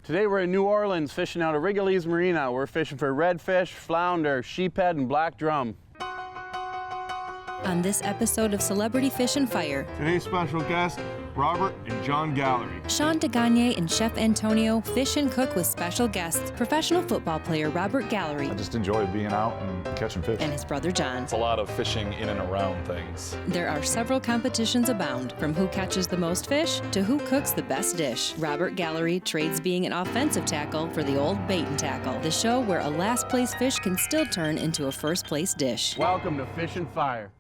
Today we're in New Orleans fishing out of Wrigley's Marina. We're fishing for redfish, flounder, sheephead, and black drum. On this episode of Celebrity Fish and Fire, Today's special guest, Robert and John Gallery. Sean DeGagne and Chef Antonio fish and cook with special guests, professional football player Robert Gallery. I just enjoy being out and catching fish. And his brother John. It's a lot of fishing in and around things. There are several competitions abound, from who catches the most fish to who cooks the best dish. Robert Gallery trades being an offensive tackle for the old bait and tackle, the show where a last place fish can still turn into a first place dish. Welcome to Fish and Fire.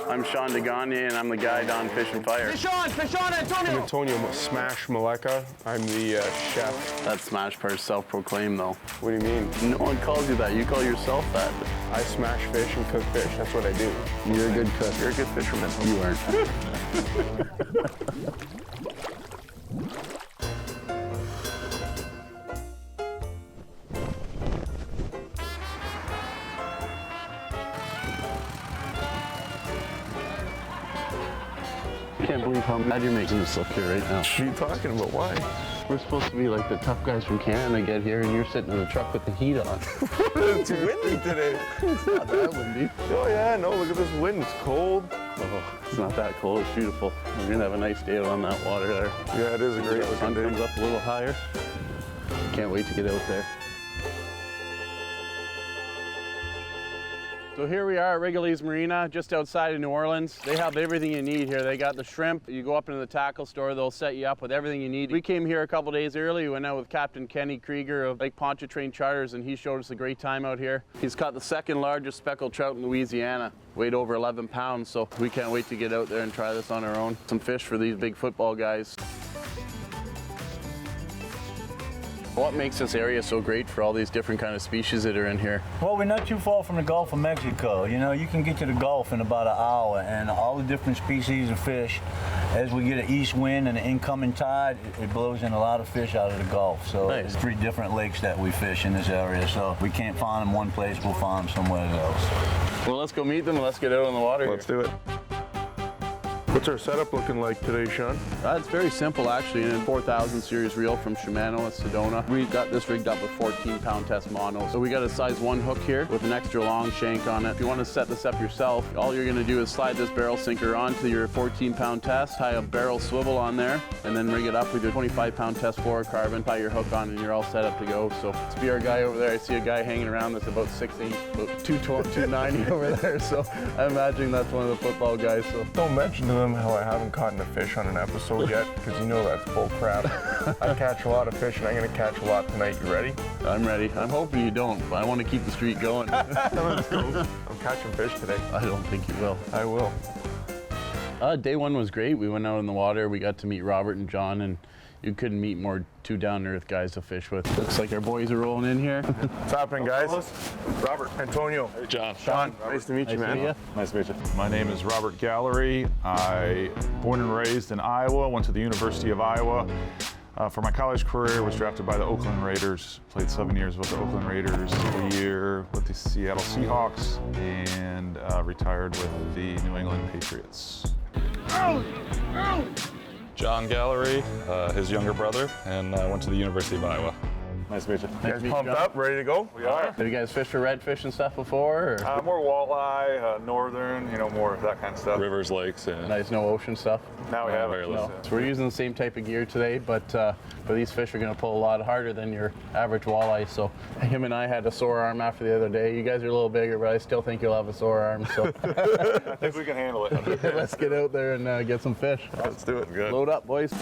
I'm Sean DeGagne, and I'm the guide on Fish and Fire. Fish on, Antonio! I'm Antonio Smash Maleka. I'm the chef. That smash part's self-proclaimed, though. What do you mean? No one calls you that. You call yourself that. I smash fish and cook fish. That's what I do. You're a good cook. You're a good fisherman. You aren't. I can't believe how mad you're making this look here right now. What are you talking about? Why? We're supposed to be like the tough guys from Canada get here, and you're sitting in the truck with the heat on. It's windy today. It's not that windy. Oh yeah, no, look at this wind. It's cold. Oh, it's not that cold. It's beautiful. We're gonna have a nice day out on that water there. Yeah, it is a great The sun looking comes day. up a little higher. Can't wait to get out there. So here we are at Wrigley's Marina, just outside of New Orleans. They have everything you need here. They got the shrimp. You go up into the tackle store, they'll set you up with everything you need. We came here a couple days early. We went out with Captain Kenny Krieger of Lake Ponchartrain Charters, and he showed us a great time out here. He's caught the second largest speckled trout in Louisiana, weighed over 11 pounds, so we can't wait to get out there and try this on our own. Some fish for these big football guys. What makes this area so great for all these different kind of species that are in here? Well, we're not too far from the Gulf of Mexico. You know, you can get to the Gulf in about an hour, and all the different species of fish, as we get an east wind and an incoming tide, it blows in a lot of fish out of the Gulf. So Nice. There's 3 different lakes that we fish in this area. So if we can't find them one place, we'll find them somewhere else. Well, let's go meet them and let's get out on the water. Let's do it. What's our setup looking like today, Sean? It's very simple, actually. In a 4000 series reel from Shimano at Sedona. We got this rigged up with 14-pound test mono. So we got a size 1 hook here with an extra long shank on it. If you want to set this up yourself, all you're going to do is slide this barrel sinker onto your 14-pound test, tie a barrel swivel on there, and then rig it up with your 25-pound test fluorocarbon, tie your hook on, and you're all set up to go. So let's be our guy over there. I see a guy hanging around that's about 6'8", about 290 over there. So I imagine that's one of the football guys. So Don't mention to them how I haven't caught a fish on an episode yet, because you know that's bull crap. I catch a lot of fish, and I'm going to catch a lot tonight. You ready? I'm ready. I'm hoping you don't, but I want to keep the streak going. Let's go. I'm catching fish today. I don't think you will. I will. Day 1 was great. We went out in the water. We got to meet Robert and John, and you couldn't meet more 2 down-to-earth guys to fish with. Looks like our boys are rolling in here. What's happening, guys? Robert. Antonio. Hey, John. Sean. Nice to meet you, Nice to man. meet ya. Nice to meet you. My name is Robert Gallery. I born and raised in Iowa, went to the University of Iowa. For my college career, was drafted by the Oakland Raiders, played 7 years with the Oakland Raiders, a year with the Seattle Seahawks, and retired with the New England Patriots. John Gallery, his younger brother, and went to the University of Iowa. Nice to meet you. You guys pumped up, ready to go? We are. Have you guys fished for redfish and stuff before? Or? More walleye, northern, more of that kind of stuff. Rivers, lakes, and Nice, no ocean stuff? Now we have very it. little. No. So we're using the same type of gear today, but these fish are going to pull a lot harder than your average walleye. So him and I had a sore arm after the other day. You guys are a little bigger, but I still think you'll have a sore arm. So I think we can handle it. let's get out there and get some fish. Let's do it. Good. Load up, boys.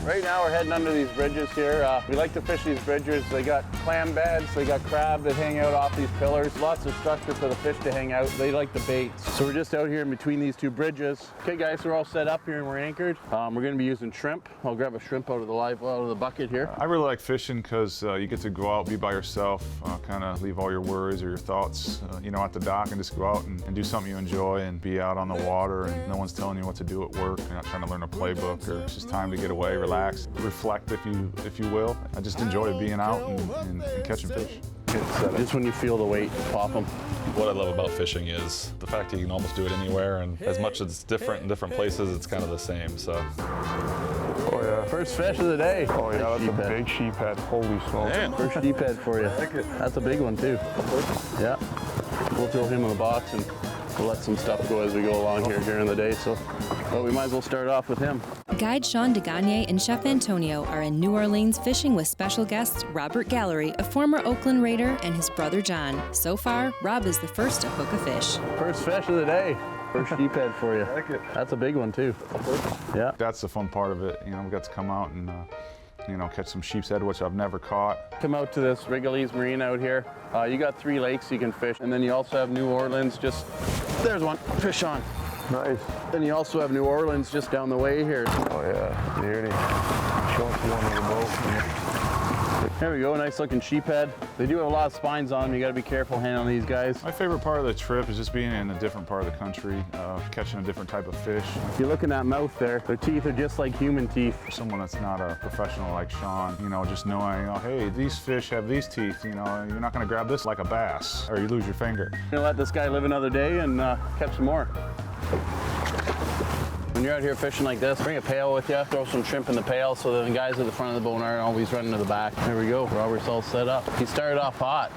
Right now we're heading under these bridges here. We like to fish these bridges. They got clam beds, they got crab that hang out off these pillars. Lots of structure for the fish to hang out. They like the baits. So we're just out here in between these 2 bridges. Okay guys, we're all set up here and we're anchored. We're gonna be using shrimp. I'll grab a shrimp out of the bucket here. I really like fishing because you get to go out, be by yourself, kind of leave all your worries or your thoughts, at the dock and just go out and do something you enjoy and be out on the water and no one's telling you what to do at work. You're not trying to learn a playbook, or it's just time to get away, relax, reflect if you will. I just enjoy being out and catching fish. Just when you feel the weight, pop them. What I love about fishing is the fact that you can almost do it anywhere, and as much as it's different in different places, it's kind of the same, so. Oh yeah. First fish of the day. Oh yeah, that's a Sheephead. big sheephead. Holy smokes. Man. First sheephead for you. That's a big one too. Yeah. We'll throw him in the box and we'll let some stuff go as we go along here during the day. So, well, we might as well start off with him. Guide Sean DeGagne and Chef Antonio are in New Orleans fishing with special guests Robert Gallery, a former Oakland Raider, and his brother John. So far, Rob is the first to hook a fish. First fish of the day. First sheephead for you. That's a big one too. Yeah. That's the fun part of it. You know, we got to come out and catch some sheep's head, which I've never caught. Come out to this Wrigley's Marine out here. You got 3 lakes you can fish, and then you also have New Orleans just, there's one, fish on. Nice. Then you also have New Orleans just down the way here. Oh yeah, beauty. Show us one on the boat. There we go, nice looking sheephead. They do have a lot of spines on them. You gotta be careful handling these guys. My favorite part of the trip is just being in a different part of the country, catching a different type of fish. If you look in that mouth there, their teeth are just like human teeth. For someone that's not a professional like Sean, just knowing, hey, these fish have these teeth, you're not gonna grab this like a bass or you lose your finger. You're gonna let this guy live another day and catch some more. When you're out here fishing like this, bring a pail with you, throw some shrimp in the pail so that the guys at the front of the boat aren't always running to the back. There we go, Robert's all set up. He started off hot.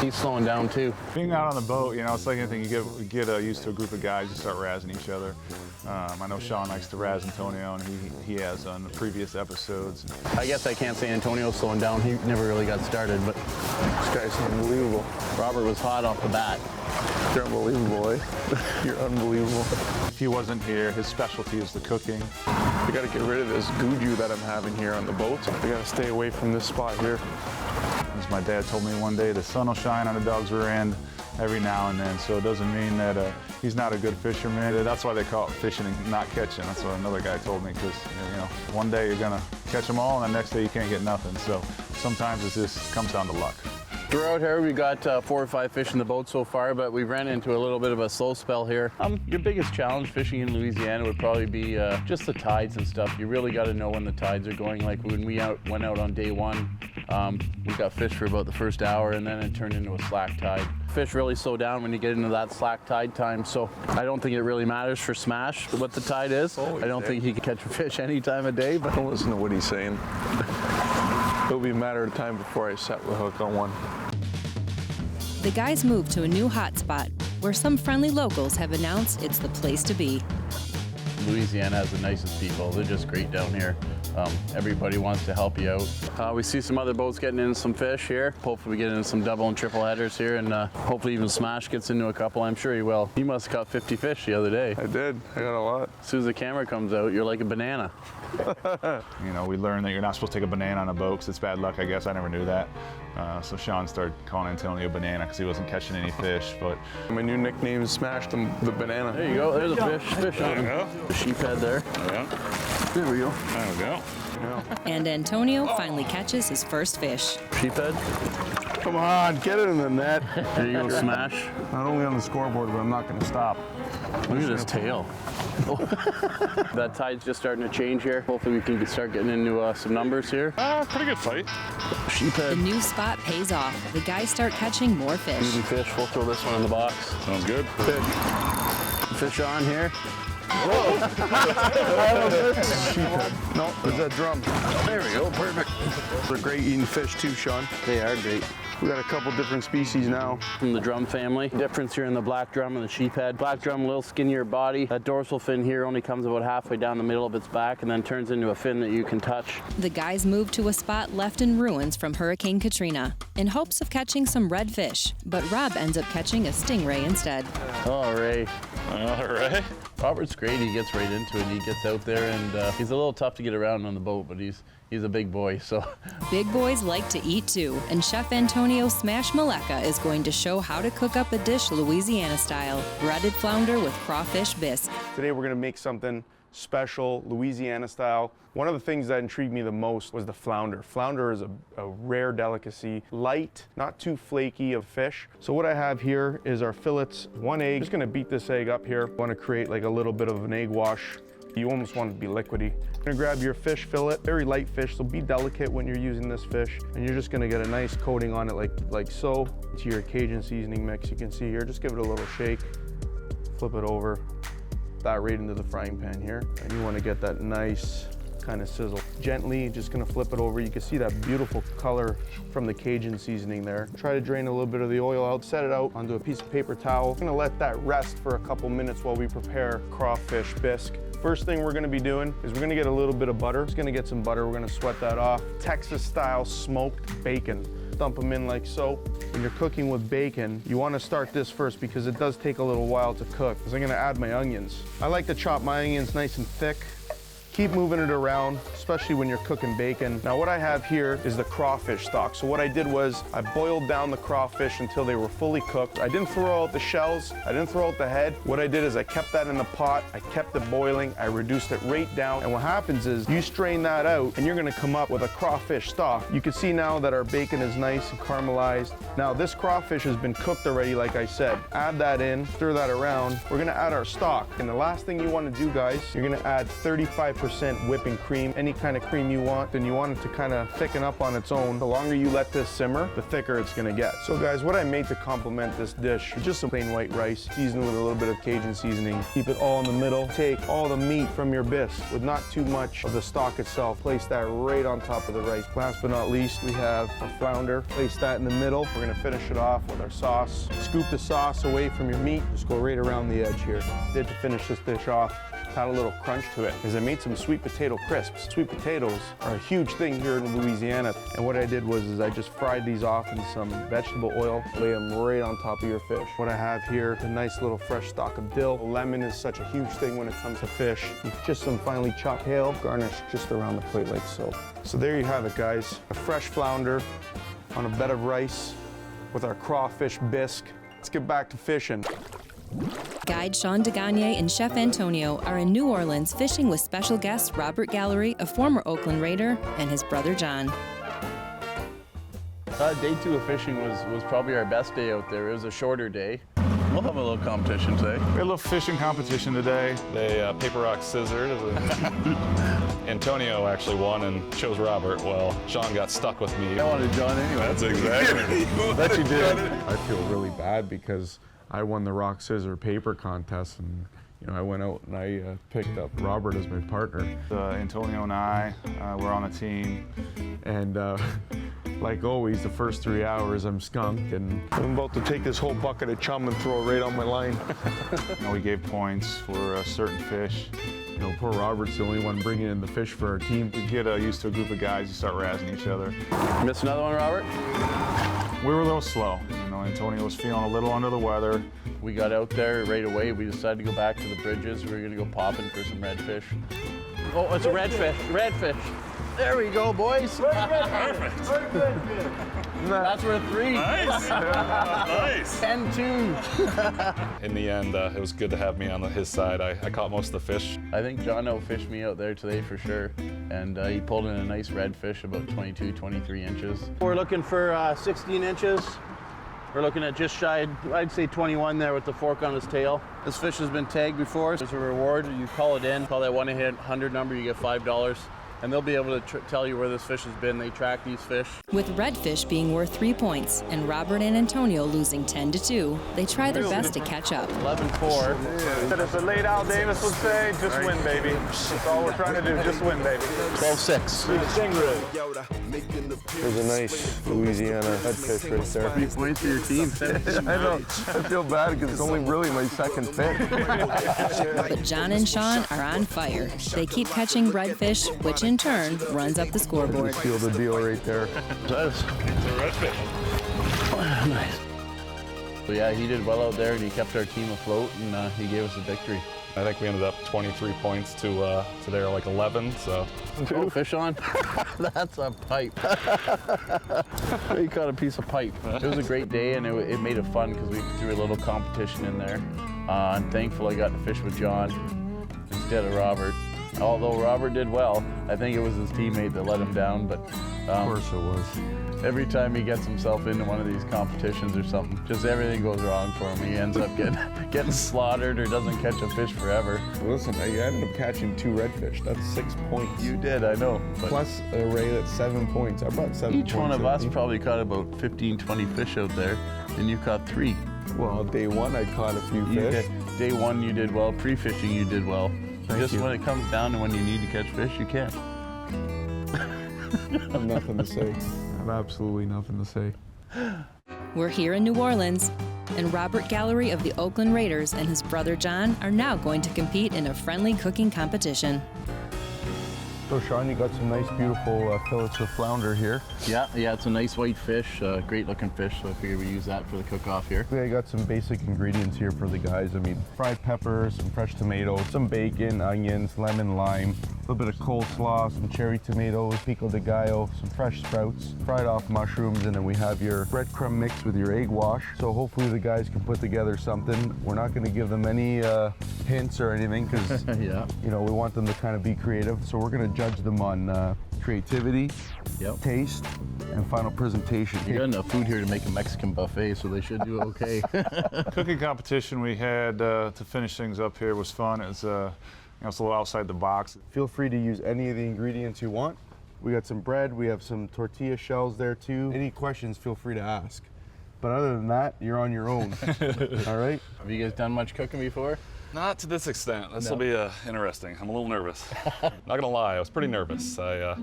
He's slowing down too. Being out on the boat, it's like anything, you get used to a group of guys, you start razzing each other. I know Sean likes to razz Antonio, and he has on the previous episodes. I guess I can't say Antonio's slowing down. He never really got started, but This guy's unbelievable. Robert was hot off the bat. You're unbelievable, eh? You're unbelievable. If he wasn't here, his specialty is the cooking. I gotta get rid of this goo that I'm having here on the boat. I gotta stay away from this spot here. As my dad told me one day, the sun will shine on a dog's rear end every now and then, so it doesn't mean that he's not a good fisherman. That's why they call it fishing and not catching. That's what another guy told me, because one day you're gonna catch them all, and the next day you can't get nothing. So sometimes it just comes down to luck. Throughout here, we got 4 or 5 fish in the boat so far, but we ran into a little bit of a slow spell here. Your biggest challenge fishing in Louisiana would probably be just the tides and stuff. You really got to know when the tides are going. Like when we went out on day 1, we got fish for about the first hour, and then it turned into a slack tide. Fish really slow down when you get into that slack tide time, so I don't think it really matters for Smash what the tide is. I don't think he can catch a fish any time of day. But Don't listen to what he's saying. It'll be a matter of time before I set the hook on one. The guys move to a new hotspot where some friendly locals have announced it's the place to be. Louisiana has the nicest people. They're just great down here. Everybody wants to help you out. We see some other boats getting in some fish here. Hopefully we get into some double and triple headers here, and hopefully even Smash gets into a couple. I'm sure he will. He must have caught 50 fish the other day. I did. I got a lot. As soon as the camera comes out, you're like a banana. We learned that you're not supposed to take a banana on a boat because it's bad luck, I guess. I never knew that. So Sean started calling Antonio Banana because he wasn't catching any fish. But My new nickname is Smash the Banana. There you go. There's a fish on him. The sheephead there. There we go. There we go. And Antonio finally catches his first fish. Sheephead. Come on, get it in the net. There you go, Smash. Not only on the scoreboard, but I'm not going to stop. Look at his tail. That tide's just starting to change here. Hopefully we can start getting into some numbers here. Pretty good fight. The Sheephead. new spot pays off. The guys start catching more fish. Easy fish. We'll throw this one in the box. Sounds good. Fish on here. No, there's that drum. There we go. Perfect. They're great eating fish too, Sean. They are great. We got a couple different species now. From the drum family. Difference here in the black drum and the sheephead. Black drum, a little skinnier body. That dorsal fin here only comes about halfway down the middle of its back and then turns into a fin that you can touch. The guys move to a spot left in ruins from Hurricane Katrina in hopes of catching some redfish, but Rob ends up catching a stingray instead. Oh, Ray. All right. Robert's great. He gets right into it. He gets out there, and he's a little tough to get around on the boat, but he's a big boy, so. Big boys like to eat too, and Chef Antonio Smash Maleka is going to show how to cook up a dish Louisiana style, breaded flounder with crawfish bisque. Today we're gonna make something special, Louisiana style. One of the things that intrigued me the most was the flounder. Flounder is a rare delicacy, light, not too flaky of fish. So what I have here is our fillets, 1 egg. Just gonna beat this egg up here. Want to create like a little bit of an egg wash You almost want it to be liquidy. You're gonna grab your fish fillet, very light fish, so be delicate when you're using this fish. And you're just gonna get a nice coating on it like so. To your Cajun seasoning mix, you can see here, just give it a little shake, flip it over, that right into the frying pan here. And you wanna get that nice kind of sizzle. Gently, just gonna flip it over. You can see that beautiful color from the Cajun seasoning there. Try to drain a little bit of the oil out, set it out onto a piece of paper towel. I'm gonna let that rest for a couple minutes while we prepare crawfish bisque. First thing we're gonna be doing is we're gonna get a little bit of butter. Just gonna get some butter, we're gonna sweat that off. Texas style smoked bacon. Dump them in like so. When you're cooking with bacon, you wanna start this first because it does take a little while to cook. So I'm gonna add my onions. I like to chop my onions nice and thick. Keep moving it around, especially when you're cooking bacon. Now what I have here is the crawfish stock. So what I did was I boiled down the crawfish until they were fully cooked. I didn't throw out the shells, I didn't throw out the head. What I did is I kept that in the pot, I kept it boiling, I reduced it right down. And what happens is you strain that out and you're gonna come up with a crawfish stock. You can see now that our bacon is nice and caramelized. Now this crawfish has been cooked already, like I said. Add that in, stir that around. We're gonna add our stock. And the last thing you wanna do, guys, you're gonna add 35% whipping cream, any kind of cream you want, and you want it to kind of thicken up on its own. The longer you let this simmer, the thicker it's gonna get. So guys, what I made to complement this dish is just some plain white rice, seasoned with a little bit of Cajun seasoning. Keep it all in the middle. Take all the meat from your bisque with not too much of the stock itself. Place that right on top of the rice. Last but not least, we have our flounder. Place that in the middle. We're gonna finish it off with our sauce. Scoop the sauce away from your meat. Just go right around the edge here. Did to finish this dish off. Had a little crunch to it is I made some sweet potato crisps. Sweet potatoes are a huge thing here in Louisiana. And what I did was I just fried these off in some vegetable oil, lay them right on top of your fish. What I have here, a nice little fresh stalk of dill. Lemon is such a huge thing when it comes to fish. Just some finely chopped kale, garnished just around the plate like so. So there you have it, guys. A fresh flounder on a bed of rice with our crawfish bisque. Let's get back to fishing. Guide Sean DeGagne and Chef Antonio are in New Orleans fishing with special guest Robert Gallery, a former Oakland Raider, and his brother John. Day 2 of fishing was probably our best day out there. It was a shorter day. We'll have a little competition today. We had a little fishing competition today. They paper, rock, scissors. Antonio actually won and chose Robert. Well, Sean got stuck with me. I wanted John anyway. That's exactly. That you did. I feel really bad because I won the rock, scissors, paper contest, and I went out and I picked up Robert as my partner. Antonio and I were on a team. And like always, the first 3 hours I'm skunked, and I'm about to take this whole bucket of chum and throw it right on my line. We gave points for certain fish. Poor Robert's the only one bringing in the fish for our team. We get used to a group of guys, you start razzing each other. Miss another one, Robert? We were a little slow. Antonio was feeling a little under the weather. We got out there right away. We decided to go back to the bridges. We were gonna go popping for some redfish. Oh, it's a redfish, redfish. There we go, boys. Perfect. That's worth 3. Nice. Nice. 10-2. In the end, it was good to have me on his side. I caught most of the fish. I think John outfished me out there today for sure. And he pulled in a nice redfish, about 22, 23 inches. We're looking for 16 inches. We're looking at just shy, I'd say 21 there with the fork on his tail. This fish has been tagged before. There's a reward. You call it in, call that 1-800 number, you get $5. And they'll be able to tell you where this fish has been. They track these fish. With redfish being worth 3 points and Robert and Antonio losing 10-2, they try their best to catch up. 11-4. As a late Al Davis would say, just win, baby. That's all we're trying to do, just win, baby. 12-6. There's a nice Louisiana redfish right there. 3 points for your team. I know. I feel bad because it's only really my second fish. But John and Sean are on fire. They keep catching redfish, which in turn runs up the scoreboard. Seal the deal right there. It's a redfish. Nice. So yeah, he did well out there and he kept our team afloat and he gave us a victory. I think we ended up 23 points to their 11, so. Oh, fish on? That's a pipe. We caught a piece of pipe. It was a great day and it made it fun because we threw a little competition in there. I'm thankful I got to fish with John instead of Robert. Although Robert did well, I think it was his teammate that let him down, but Of course it was. every time he gets himself into one of these competitions or something, just everything goes wrong for him. He ends up getting slaughtered or doesn't catch a fish forever. Listen, I ended up catching 2 redfish. That's 6 points. You did, I know. But Plus a ray that's 7 points. I brought 7 points. each one of I us think. probably caught about 15, 20 fish out there, and you caught 3. Well, day 1 I caught a few You fish. did. Day 1 you did well. Pre-fishing you did well. Just you. when it comes down to when you need to catch fish, you can't. I have nothing to say. I have absolutely nothing to say. We're here in New Orleans, and Robert Gallery of the Oakland Raiders and his brother John are now going to compete in a friendly cooking competition. So Sean, you got some nice, beautiful fillets of flounder here. Yeah, it's a nice white fish, great looking fish, so I figured we use that for the cook-off here. I got some basic ingredients here for the guys. I mean, fried peppers, some fresh tomatoes, some bacon, onions, lemon, lime, a little bit of coleslaw, some cherry tomatoes, pico de gallo, some fresh sprouts, fried off mushrooms, and then we have your breadcrumb mix with your egg wash. So hopefully the guys can put together something. We're not going to give them any hints or anything because Yeah. you know, we want them to kind of be creative. So we're going to judge them on creativity, Yep. taste, and final presentation. You got enough food here to make a Mexican buffet, so they should do okay. Cooking competition we had to finish things up here was fun. It was, it's a little outside the box. Feel free to use any of the ingredients you want. We got some bread, we have some tortilla shells there too. Any questions, feel free to ask. But other than that, you're on your own. All right? Have you guys done much cooking before? Not to this extent. This will be interesting. I'm a little nervous. Not gonna lie, I was pretty nervous. I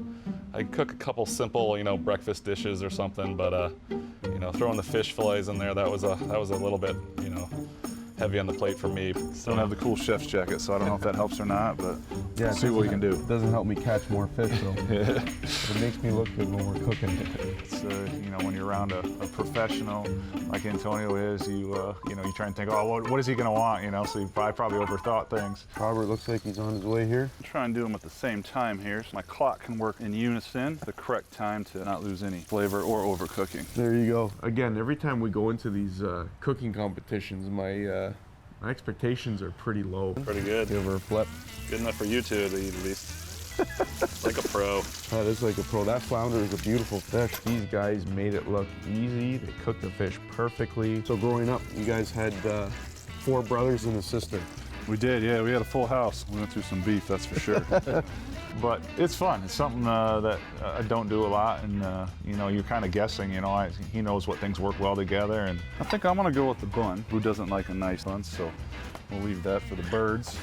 cook a couple simple, breakfast dishes or something, but throwing the fish fillets in there, that was a little bit, heavy on the plate for me. Don't have the cool chef's jacket, so I don't know if that helps or not, but Yeah, see what we can do. Doesn't help me catch more fish though. It makes me look good when we're cooking. It's, when you're around a professional like Antonio is, you try and think, oh, what is he gonna want, so I probably overthought things. Robert looks like he's on his way here. Try and do them at the same time here, so my clock can work in unison, the correct time to not lose any flavor or overcooking. There you go. Again, every time we go into these cooking competitions, my expectations are pretty low. Pretty good. Give her a flip. Good enough for you two to eat at least. Like a pro. That is like a pro. That flounder is a beautiful fish. These guys made it look easy. They cooked the fish perfectly. So growing up, you guys had 4 brothers and a sister. We did, yeah. We had a full house. We went through some beef, that's for sure. But it's fun. It's something that I don't do a lot, and you're kind of guessing. He knows what things work well together, and I think I'm gonna go with the bun. Who doesn't like a nice bun? So we'll leave that for the birds.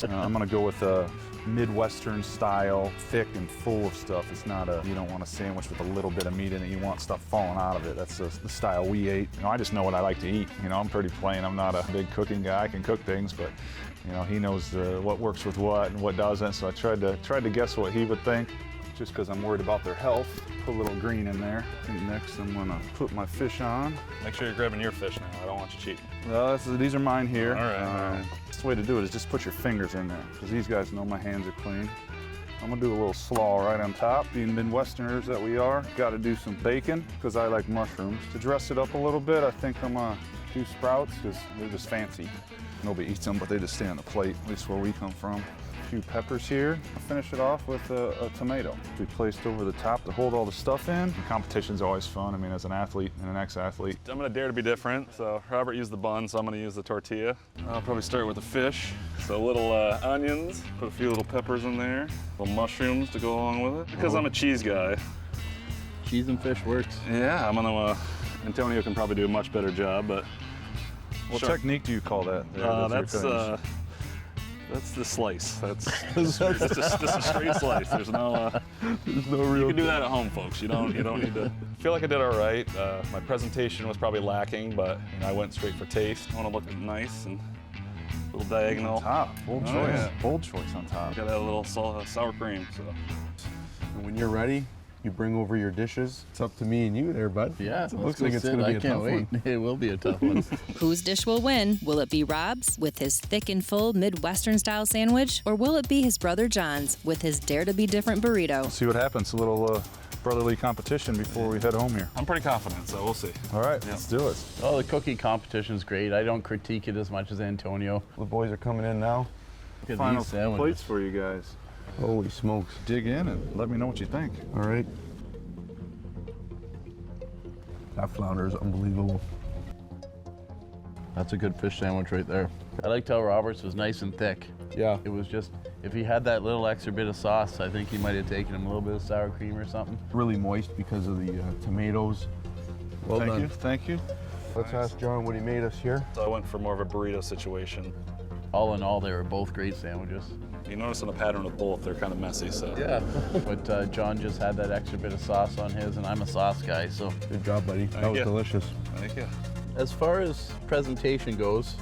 I'm gonna go with a Midwestern style, thick and full of stuff. It's not you don't want a sandwich with a little bit of meat in it. You want stuff falling out of it. That's the style we ate. I just know what I like to eat. I'm pretty plain. I'm not a big cooking guy. I can cook things, but he knows what works with what and what doesn't. So I tried to guess what he would think, just because I'm worried about their health. Put a little green in there. I think next I'm gonna put my fish on. Make sure you're grabbing your fish now. I don't want you cheating. These are mine here. All right. The way to do it is just put your fingers in there, because these guys know my hands are clean. I'm gonna do a little slaw right on top. Being Midwesterners that we are, gotta do some bacon, because I like mushrooms. To dress it up a little bit, I think I'm gonna do sprouts, because they're just fancy. Nobody eats them, but they just stay on the plate, at least where we come from. A few peppers here. I'll finish it off with a tomato to be placed over the top to hold all the stuff in. The competition's always fun. I mean, as an athlete and an ex-athlete. I'm gonna dare to be different. So Robert used the bun, so I'm gonna use the tortilla. I'll probably start with the fish. So little onions, put a few little peppers in there, little mushrooms to go along with it. Because I'm a cheese guy. Cheese and fish works. Yeah, I'm gonna, Antonio can probably do a much better job, but. What Sure. technique do you call that? That's the slice. That's just a straight slice. There's no real. You can do that at home, folks. You don't need to. I feel like I did all right. My presentation was probably lacking, but I went straight for taste. I want to look nice and a little diagonal. Top, bold choice. Yeah. Bold choice on top. Got that little sour cream. So. And when you're ready, you bring over your dishes. It's up to me and you there, bud. Yeah, It looks like it's going to be a tough one. It will be a tough one. Whose dish will win? Will it be Rob's with his thick and full Midwestern style sandwich, or will it be his brother John's with his Dare to Be Different burrito? See what happens. A little brotherly competition before we head home here. I'm pretty confident, so we'll see. All right, let's do it. Oh, the cookie competition's great. I don't critique it as much as Antonio. The boys are coming in now. Look at Final these sandwiches. plates for you guys. Holy smokes. Dig in and let me know what you think. All right. That flounder is unbelievable. That's a good fish sandwich right there. I liked how Robert's was nice and thick. Yeah. It was just, if he had that little extra bit of sauce, I think he might have taken him a little bit of sour cream or something. Really moist because of the tomatoes. Well Thank done. you, thank you. Let's ask John what he made us here. So I went for more of a burrito situation. All in all, they were both great sandwiches. You notice in the pattern of both, they're kind of messy, so. Yeah. But John just had that extra bit of sauce on his, and I'm a sauce guy, so. Good job, buddy. That was you. delicious. Thank you. As far as presentation goes,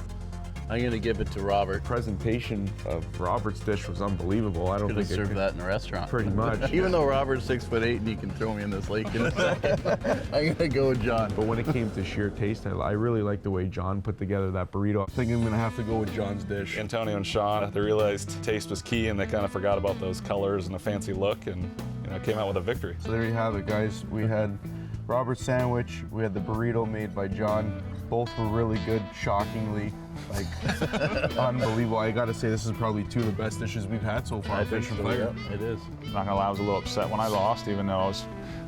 I'm gonna give it to Robert. Presentation of Robert's dish was unbelievable. I don't Could have think it served that in a restaurant. Pretty much. Even though Robert's 6'8" and he can throw me in this lake in a second, I'm gonna go with John. But when it came to sheer taste, I really like the way John put together that burrito. I think I'm gonna have to go with John's dish. Antonio and Sean, they realized taste was key and they kind of forgot about those colors and a fancy look and came out with a victory. So there you have it, guys. We had Robert's sandwich, we had the burrito made by John. Both were really good, shockingly, like unbelievable. I gotta say, this is probably two of the best dishes we've had so far. I think Fish and so, Fire. yeah, it is. Not gonna lie, I was a little upset when I lost, even though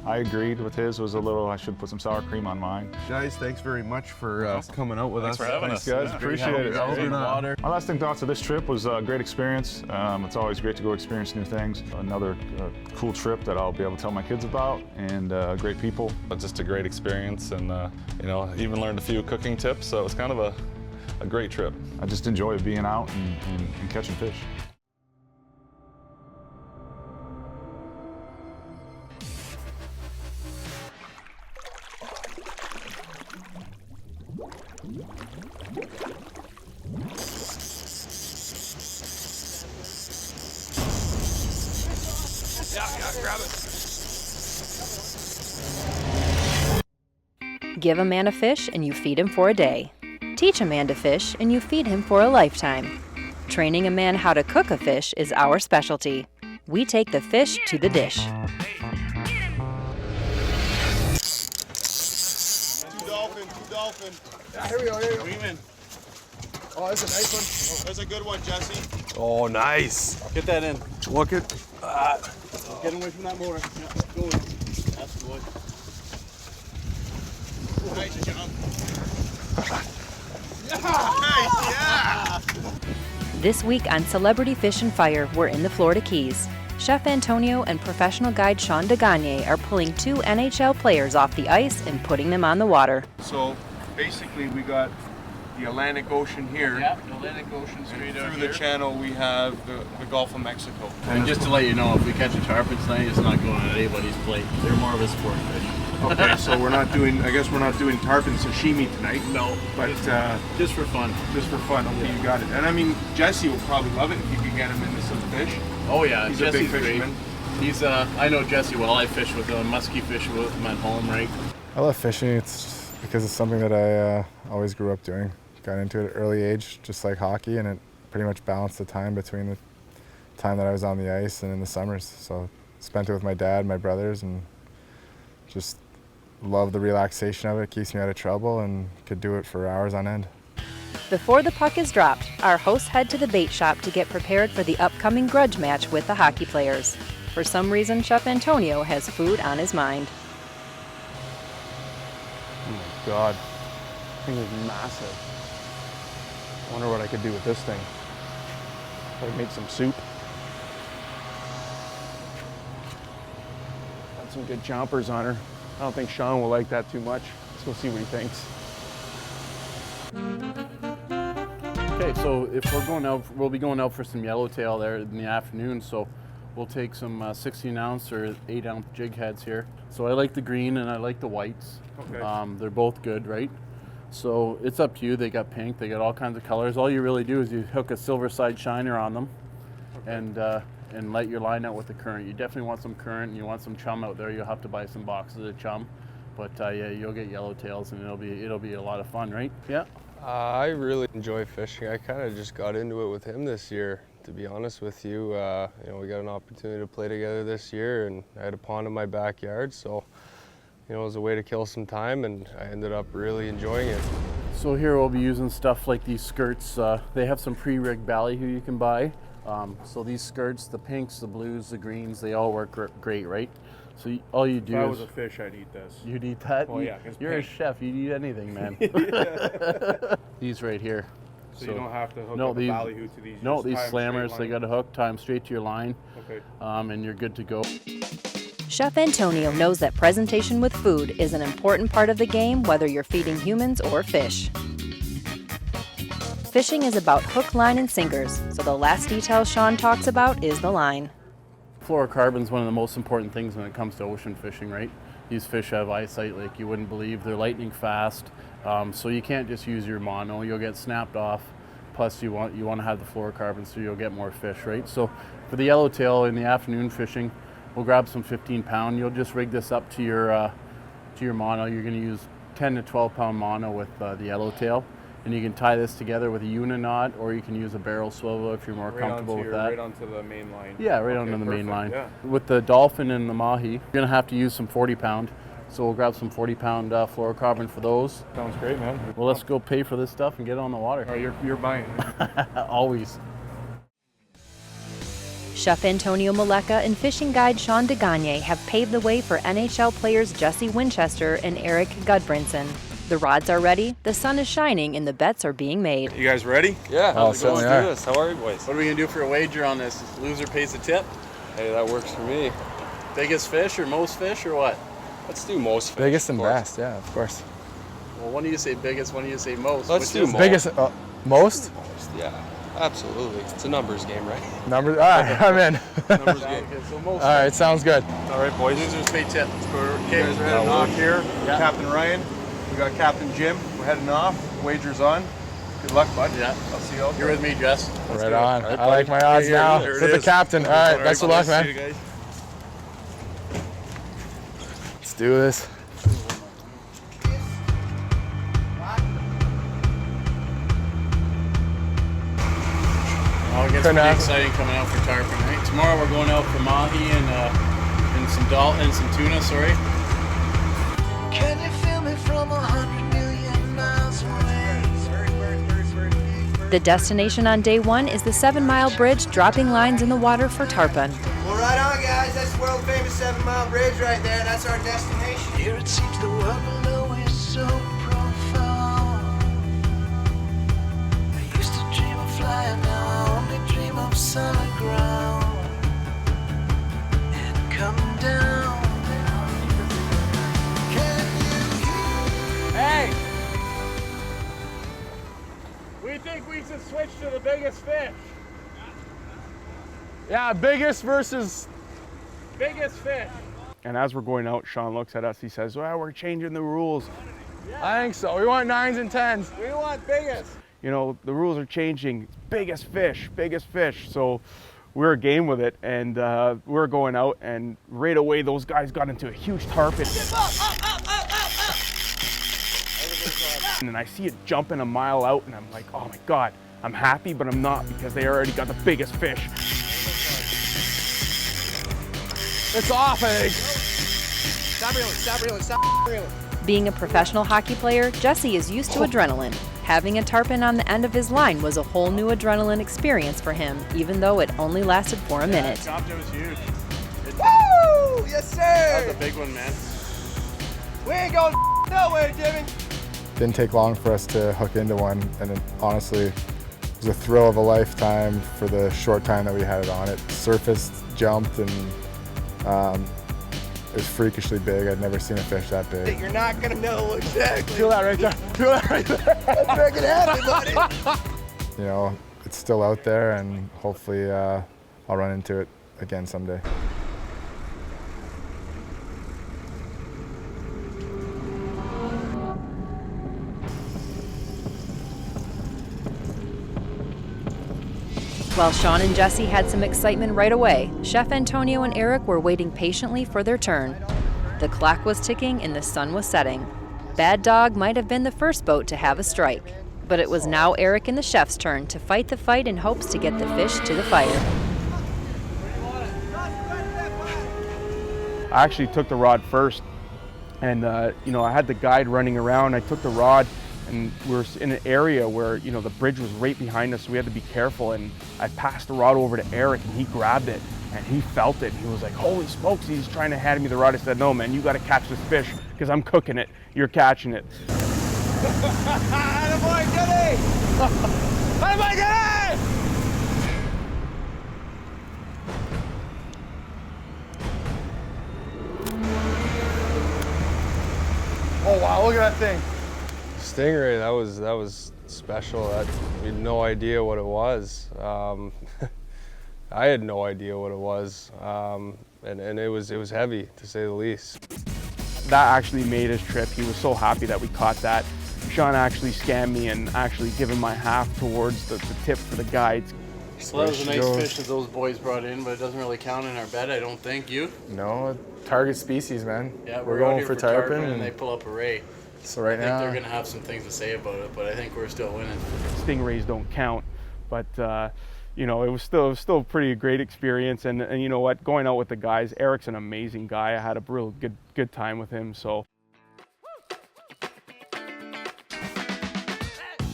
I agreed with his. Was a little, I should put some sour cream on mine. Guys, thanks very much for coming out with Thanks us. for having Thanks, us. guys. Yeah. Appreciate it. Water. My lasting thoughts of this trip was a great experience. It's always great to go experience new things. Another cool trip that I'll be able to tell my kids about, and great people. Just a great experience and even learned a few cooking tips, so it was kind of a great trip. I just enjoy being out and catching fish. Give a man a fish and you feed him for a day. Teach a man to fish and you feed him for a lifetime. Training a man how to cook a fish is our specialty. We take the fish to the dish. Two dolphin. Yeah, here we go. Oh, that's a nice one. Oh, that's a good one, Jesse. Oh, nice. Get that in. Look at Get away from that motor. Yeah, go in. That's good. Nice jump. Nice, yeah. This week on Celebrity Fish and Fire, we're in the Florida Keys. Chef Antonio and professional guide Sean DeGagne are pulling two NHL players off the ice and putting them on the water. So basically, we got the Atlantic Ocean here. Yeah, Atlantic Ocean straight out Through here. the channel, we have the Gulf of Mexico. And just to let you know, if we catch a tarpon tonight, it's not going on anybody's plate. They're more of a sport fish. Okay, so I guess we're not doing tarpon sashimi tonight. No, But just for fun. just for fun, okay, you got it. And I mean, Jesse will probably love it if you can get him into some fish. Oh yeah, He's Jesse's a big great. fisherman. He's I know Jesse well. I fish with him, musky fish with him at home, right? I love fishing. It's because it's something that I always grew up doing. Got into it at an early age, just like hockey, and it pretty much balanced the time between the time that I was on the ice and in the summers. So spent it with my dad, my brothers, and just love the relaxation of it. Keeps me out of trouble and could do it for hours on end. Before the puck is dropped, our hosts head to the bait shop to get prepared for the upcoming grudge match with the hockey players. For some reason, Chef Antonio has food on his mind. Oh my God, this thing is massive. I wonder what I could do with this thing. I made some soup. Got some good chompers on her. I don't think Sean will like that too much. Let's go see what he thinks. Okay, so if we're going out, we'll be going out for some yellowtail there in the afternoon. So we'll take some 16 ounce or 8 ounce jig heads here. So I like the green and I like the whites. Okay. They're both good, right? So it's up to you. They got pink, they got all kinds of colors. All you really do is you hook a silver side shiner on them, and let your line out with the current. You definitely want some current and you want some chum out there. You'll have to buy some boxes of chum, but yeah, you'll get yellowtails and it'll be a lot of fun, right? Yeah. I really enjoy fishing. I kind of just got into it with him this year, to be honest with you. We got an opportunity to play together this year, and I had a pond in my backyard, so it was a way to kill some time, and I ended up really enjoying it. So here we'll be using stuff like these skirts. They have some pre-rigged ballyhoo you can buy. So these skirts, the pinks, the blues, the greens, they all work great, right? So all you do If I is was a fish, I'd eat this. you'd eat that. Oh, yeah, 'cause You're a paint. chef. You'd eat anything, man. These right here. So you don't have to hook no, up these, a ballyhoo to these. No, just these tie 'em straight slammers, they line. got a hook, tie them straight to your line, Okay. and you're good to go. Chef Antonio knows that presentation with food is an important part of the game, whether you're feeding humans or fish. Fishing is about hook, line, and sinkers, so the last detail Sean talks about is the line. Fluorocarbon's one of the most important things when it comes to ocean fishing, right? These fish have eyesight like you wouldn't believe. They're lightning fast, so you can't just use your mono. You'll get snapped off. Plus, you want to have the fluorocarbon so you'll get more fish, right? So for the yellowtail in the afternoon fishing, we'll grab some 15-pound. You'll just rig this up to your mono. You're going to use 10 to 12-pound mono with the yellowtail. And you can tie this together with a uniknot, or you can use a barrel swivel if you're more comfortable with that. Right onto the main line. Yeah, right Okay, onto the main perfect, line. yeah. With the dolphin and the mahi, you're gonna have to use some 40-pound. So we'll grab some 40-pound fluorocarbon for those. Sounds great, man. Well, let's go pay for this stuff and get it on the water. Oh, you're buying. Always. Chef Antonio Maleka and fishing guide Sean DeGagne have paved the way for NHL players Jesse Winchester and Eric Gudbranson. The rods are ready, the sun is shining, and the bets are being made. You guys ready? Yeah, let's do this. How are you boys? What are we gonna do for a wager on this? Loser pays a tip? Hey, that works for me. Biggest fish or most fish or what? Let's do most fish. Biggest and of course. best, yeah, of course. Well, when do you say biggest, when do you say most? Let's Which do is- most. Biggest, most? Yeah, absolutely. It's a numbers game, right? Numbers, all right, I'm in. Numbers game. Okay, so most. All right, sounds good. All right, boys. Losers pay tip. You guys are heading off here. Yeah. Captain Ryan. We got Captain Jim. We're heading off. Wager's on. Good luck, bud. Yeah. I'll see you out You're there. with me, Jess. Right on. All right, I like my odds here, now. there it With the is. captain. All right, best of luck, See you man. guys. Let's do this. Oh, it gets Turn pretty out. exciting coming out for tarpon, right? Tomorrow we're going out for mahi and some and some tuna, sorry. Can you feel me from 100 million miles away? The destination on day one is the 7-mile bridge, dropping lines in the water for tarpon. Well, right on, guys. That's world famous 7-mile bridge right there. That's our destination. Here it seems the world below is so profound. I used to dream of flying, now I only dream of solid ground. And coming down. Can you hear? Hey! We think we should switch to the biggest fish. Yeah, biggest versus. Biggest fish. And as we're going out, Sean looks at us. He says, well, we're changing the rules. I think so. We want 9s and 10s. We want biggest. You know, the rules are changing. Biggest fish, biggest fish. So we're game with it. And we're going out. And right away, those guys got into a huge tarpon. And I see it jumping a mile out. And I'm like, oh my God. I'm happy, but I'm not because they already got the biggest fish. It's off, I think. Stop reeling. Being a professional hockey player, Jesse is used to adrenaline. Having a tarpon on the end of his line was a whole new adrenaline experience for him, even though it only lasted for a minute. Chopped, it was huge. Woo! Yes, sir. That was a big one, man. We ain't going nowhere, Jimmy. Didn't take long for us to hook into one, and it honestly was a thrill of a lifetime for the short time that we had it on. It surfaced, jumped, and it was freakishly big. I'd never seen a fish that big. You're not gonna know exactly. Feel that right there. Feel that right there. That's very good happen, buddy. You know, it's still out there, and hopefully I'll run into it again someday. While Sean and Jesse had some excitement right away, Chef Antonio and Eric were waiting patiently for their turn. The clock was ticking and the sun was setting. Bad Dog might have been the first boat to have a strike, but it was now Eric and the chef's turn to fight the fight in hopes to get the fish to the fire. I actually took the rod first, and you know, I had the guide running around. I took the rod, and we were in an area where, you know, the bridge was right behind us, so we had to be careful. And I passed the rod over to Eric, and he grabbed it, and he felt it. He was like, holy smokes, he's trying to hand me the rod. I said, no, man, you got to catch this fish because I'm cooking it. You're catching it. Attaboy, get it! Attaboy, get it! Oh, wow, look at that thing. Stingray, that was special. We had no idea what it was. I had no idea what it was, and it was heavy, to say the least. That actually made his trip. He was so happy that we caught that. Sean actually scammed me and actually given my half towards the tip for the guides. So that was a nice fish that those boys brought in, but it doesn't really count in our bet, I don't think. You? No, target species, man. Yeah, we're out going here for tarpon, and they pull up a ray. So right I think now, they're going to have some things to say about it, but I think we're still winning. Stingrays don't count, but you know, it was still a pretty great experience. And you know what, going out with the guys, Eric's an amazing guy. I had a real good time with him. So.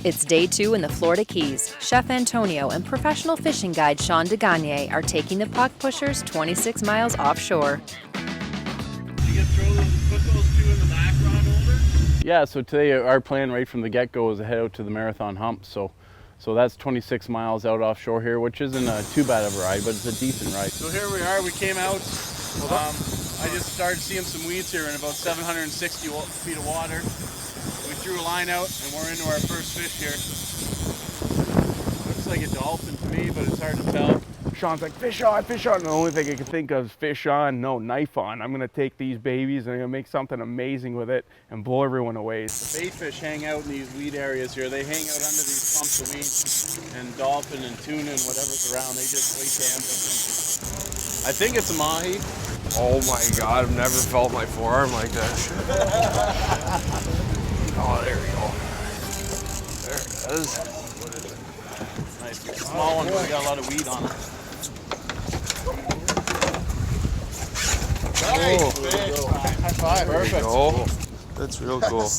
It's day 2 in the Florida Keys. Chef Antonio and professional fishing guide Sean DeGagne are taking the puck pushers 26 miles offshore. Did you put those two in the back rod holder? Yeah, so today our plan right from the get-go is to head out to the marathon hump. So that's 26 miles out offshore here, which isn't too bad of a ride, but it's a decent ride. So here we are, we came out. I just started seeing some weeds here in about 760 feet of water. We threw a line out and we're into our first fish here. Looks like a dolphin to me, but it's hard to tell. Sean's like, fish on, fish on. And the only thing I could think of is fish on, no, knife on. I'm gonna take these babies and I'm gonna make something amazing with it and blow everyone away. The bait fish hang out in these weed areas here. They hang out under these clumps of weeds, and dolphin and tuna and whatever's around, they just wait to ambush them. I think it's a mahi. Oh my God, I've never felt my forearm like that. Oh, there we go. There it is. Nice. Small one, but we got a lot of weed on it. Oh, High five. Perfect. cool. That's real cool.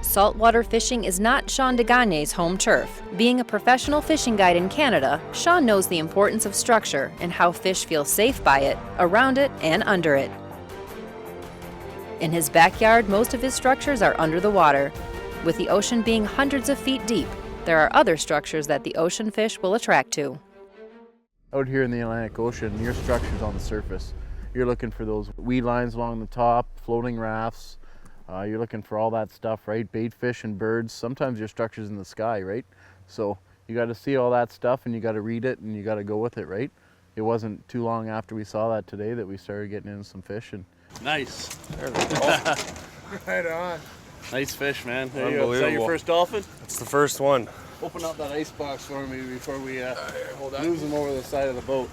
Saltwater fishing is not Sean DeGagne's home turf. Being a professional fishing guide in Canada, Sean knows the importance of structure and how fish feel safe by it, around it, and under it. In his backyard, most of his structures are under the water. With the ocean being hundreds of feet deep, there are other structures that the ocean fish will attract to. Out here in the Atlantic Ocean, your structure's on the surface. You're looking for those weed lines along the top, floating rafts. You're looking for all that stuff, right? Bait fish and birds. Sometimes your structure's in the sky, right? So you got to see all that stuff and you got to read it and you got to go with it, right? It wasn't too long after we saw that today that we started getting into some fish. And nice. There we go. Right on. Nice fish, man. There you Unbelievable. go. Is that your first dolphin? It's the first one. Open up that ice box for me before we lose them over the side of the boat.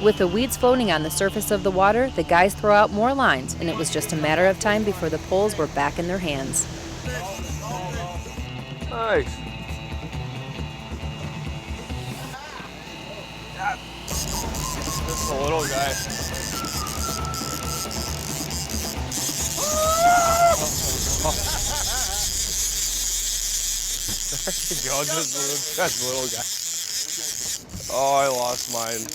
With the weeds floating on the surface of the water, the guys throw out more lines, and it was just a matter of time before the poles were back in their hands. Nice. This is a little guy. There you go, just little guy. Oh, I lost mine.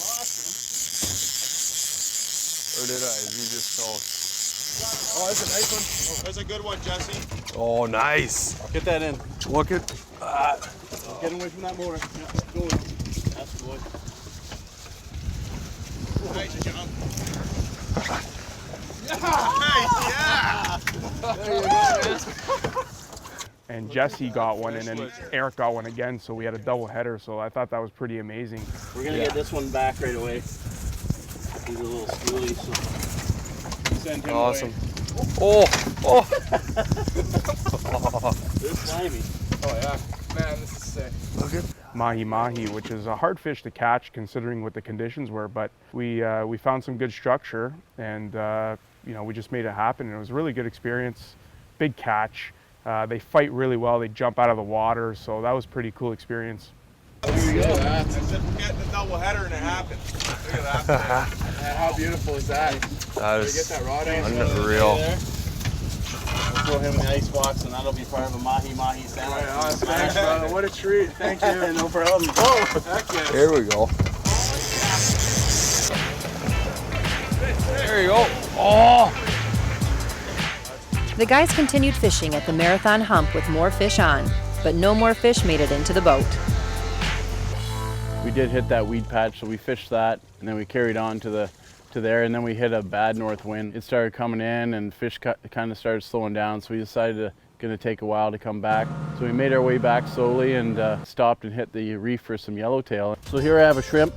Or did I? Is he just so? Oh, that's a nice one. Oh, that's a good one, Jesse. Oh, nice. Get that in. Look at Get away from that motor. Yeah, go in. That's good. Nice jump. Yeah! There you go, man. And Jesse got one, and then Eric got one again, so we had a double header, so I thought that was pretty amazing. We're going to get this one back right away. He's a little schooly, so send him awesome. away. Oh! They're slimy. Oh yeah. Man, this is sick. Look at Mahi, which is a hard fish to catch considering what the conditions were, but we found some good structure, and you know, we just made it happen, and it was a really good experience. Big catch. They fight really well. They jump out of the water, so that was a pretty cool experience. Look at that. Getting the double header and it happened. Look at that. Man, how beautiful is that? That Get is that rod out. unreal. We'll throw him the ice box, and that'll be part of a mahi-mahi sandwich. Thanks, brother. What a treat. Thank you. No problem. Oh, heck yes. Here we go. There you go. Oh! The guys continued fishing at the marathon hump with more fish on, but no more fish made it into the boat. We did hit that weed patch, so we fished that, and then we carried on to there, and then we hit a bad north wind. It started coming in, and fish kind of started slowing down, so we decided it's going to take a while to come back. So we made our way back slowly and stopped and hit the reef for some yellowtail. So here I have a shrimp.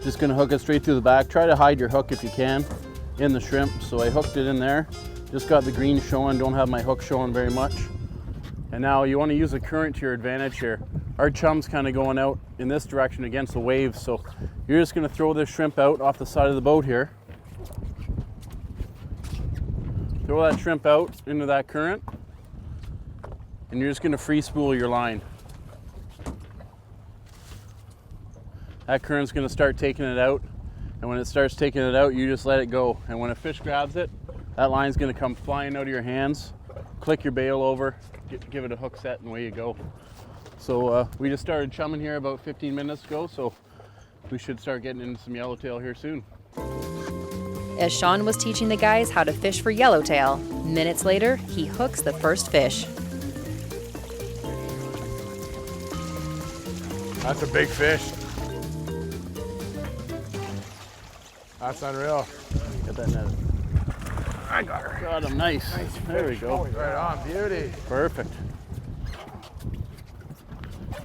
Just going to hook it straight through the back. Try to hide your hook if you can in the shrimp. So I hooked it in there. Just got the green showing, don't have my hook showing very much. And now you want to use the current to your advantage here. Our chum's kind of going out in this direction against the waves, so you're just going to throw this shrimp out off the side of the boat here. Throw that shrimp out into that current, and you're just going to free spool your line. That current's going to start taking it out, and when it starts taking it out, you just let it go. And when a fish grabs it, that line's going to come flying out of your hands. Click your bail over, give it a hook set, and away you go. So we just started chumming here about 15 minutes ago, so we should start getting into some yellowtail here soon. As Sean was teaching the guys how to fish for yellowtail, minutes later, he hooks the first fish. That's a big fish. That's unreal. Get that net. I got her. Got him, nice. There we go. Right on, beauty. Perfect.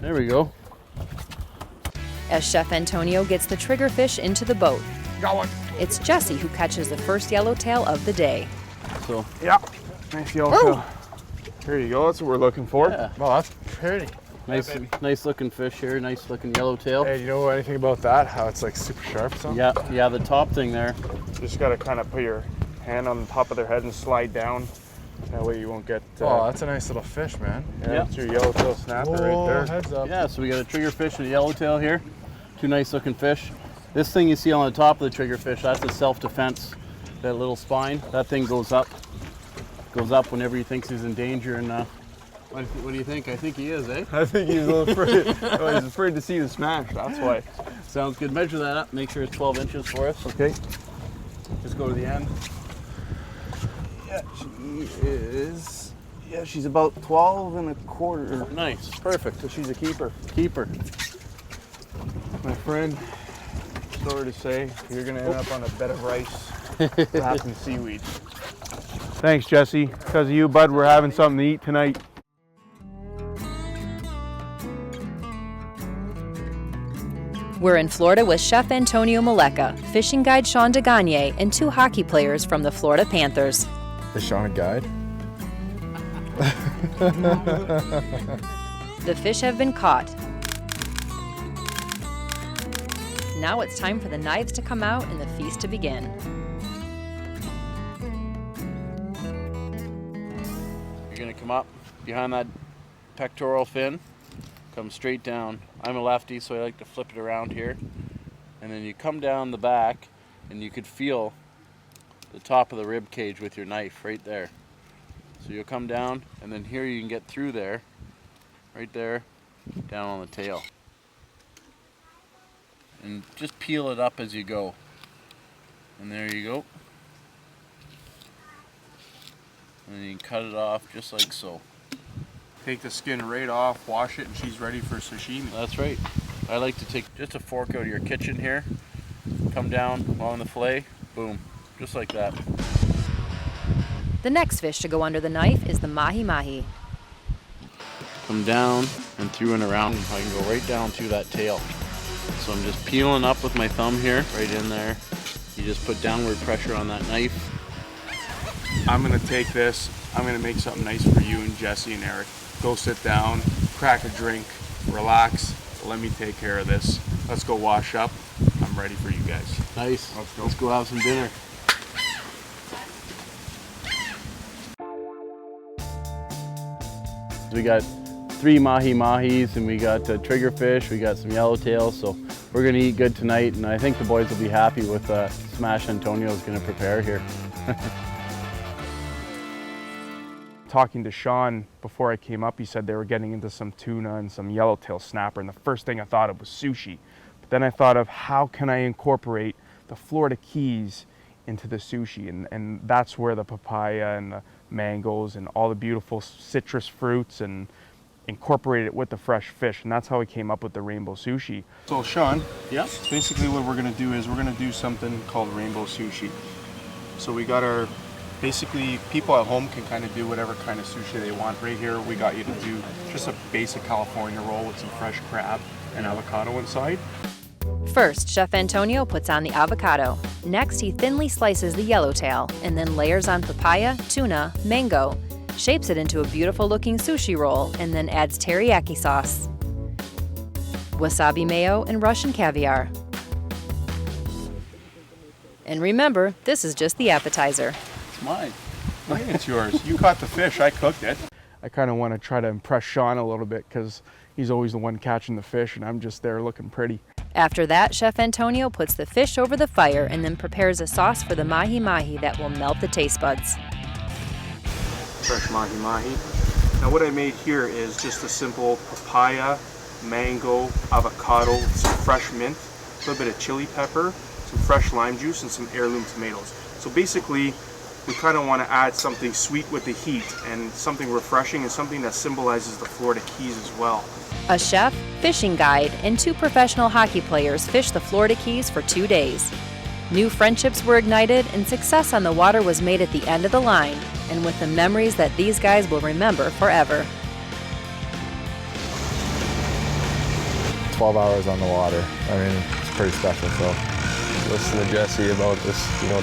There we go. As Chef Antonio gets the triggerfish into the boat, Got one. it's Jesse who catches the first yellowtail of the day. So, Yeah. Nice yellowtail. Here you go. That's what we're looking for. yeah, Well, that's pretty. nice looking fish here, nice looking yellowtail. Hey, do you know anything about that? How it's like super sharp or something? Yeah, the top thing there. Just got to kind of put your hand on the top of their head and slide down. That way you won't get. Oh, that's a nice little fish, man. Yeah, Yeah. that's your yellowtail snapper right there. Heads up. Yeah, so we got a triggerfish and a yellowtail here. Two nice looking fish. This thing you see on the top of the triggerfish, that's a self-defense. That little spine, that thing goes up whenever he thinks he's in danger. And what do you think? I think he is, eh? I think he's a little afraid. Oh, he's afraid to see the smash. That's why. Sounds good. Measure that up. Make sure it's 12 inches for us. Okay. Just go to the end. Yeah, she is. Yeah, she's about 12 and a quarter. Nice. Perfect. So she's a keeper. Keeper. My friend, sorry to say, you're gonna end up on a bed of rice wrapped in seaweed. Thanks, Jesse. Because of you, bud, we're having something to eat tonight. We're in Florida with Chef Antonio Maleka, fishing guide Sean DeGagne, and two hockey players from the Florida Panthers. Is Sean a guide? The fish have been caught. Now it's time for the knives to come out and the feast to begin. You're gonna come up behind that pectoral fin, come straight down. I'm a lefty, so I like to flip it around here. And then you come down the back, and you could feel the top of the rib cage with your knife right there. So you'll come down, and then here you can get through there, right there, down on the tail. And just peel it up as you go. And there you go. And then you can cut it off just like so. Take the skin right off, wash it, and she's ready for sashimi. That's right. I like to take just a fork out of your kitchen here, come down along the fillet, boom, just like that. The next fish to go under the knife is the mahi-mahi. Come down and through and around. I can go right down through that tail. So I'm just peeling up with my thumb here, right in there. You just put downward pressure on that knife. I'm gonna take this, I'm gonna make something nice for you and Jesse and Eric. Go sit down, crack a drink, relax, let me take care of this. Let's go wash up. I'm ready for you guys. Nice. Let's go. Let's go have some dinner. We got 3 mahi-mahis, and we got triggerfish, we got some yellowtails, so we're gonna eat good tonight, and I think the boys will be happy with smash Antonio's gonna prepare here. Talking to Sean before I came up, he said they were getting into some tuna and some yellowtail snapper, and the first thing I thought of was sushi. But then I thought of how can I incorporate the Florida Keys into the sushi, and that's where the papaya and the mangoes and all the beautiful citrus fruits, and incorporate it with the fresh fish, and that's how we came up with the rainbow sushi. So Sean, Yeah? basically what we're gonna do is we're gonna do something called rainbow sushi. So we got our, basically people at home can kind of do whatever kind of sushi they want. Right here we got you to do just a basic California roll with some fresh crab and avocado inside. First, Chef Antonio puts on the avocado. Next, he thinly slices the yellowtail and then layers on papaya, tuna, mango, shapes it into a beautiful looking sushi roll, and then adds teriyaki sauce, wasabi mayo, and Russian caviar. And remember, this is just the appetizer. It's mine. It's yours. You caught the fish, I cooked it. I kind of want to try to impress Sean a little bit because he's always the one catching the fish and I'm just there looking pretty. After that, Chef Antonio puts the fish over the fire and then prepares a sauce for the mahi-mahi that will melt the taste buds. Fresh mahi-mahi. Now what I made here is just a simple papaya, mango, avocado, some fresh mint, a little bit of chili pepper, some fresh lime juice, and some heirloom tomatoes. So basically, we kind of want to add something sweet with the heat and something refreshing and something that symbolizes the Florida Keys as well. A chef, fishing guide, and 2 professional hockey players fished the Florida Keys for 2 days. New friendships were ignited and success on the water was made at the end of the line, and with the memories that these guys will remember forever. 12 hours on the water. I mean, it's pretty special, so. Listen to Jesse about this,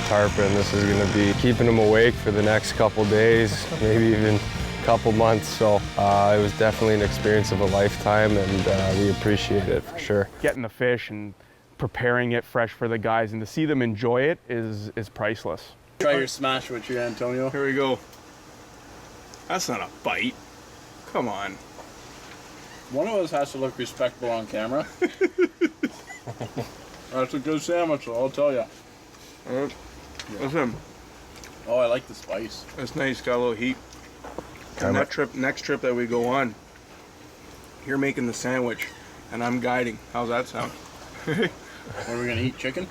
tarpon. This is going to be keeping him awake for the next couple days, maybe even a couple months. So it was definitely an experience of a lifetime, and we appreciate it for sure. Getting the fish and preparing it fresh for the guys and to see them enjoy it is priceless. Try your smash with your Antonio. Here we go. That's not a bite. Come on. One of us has to look respectable on camera. That's a good sandwich, I'll tell you. Listen, Oh, I like the spice. that's nice. Got a little heat. And next trip that we go on, you're making the sandwich and I'm guiding. How's that sound? What are we gonna eat? Chicken?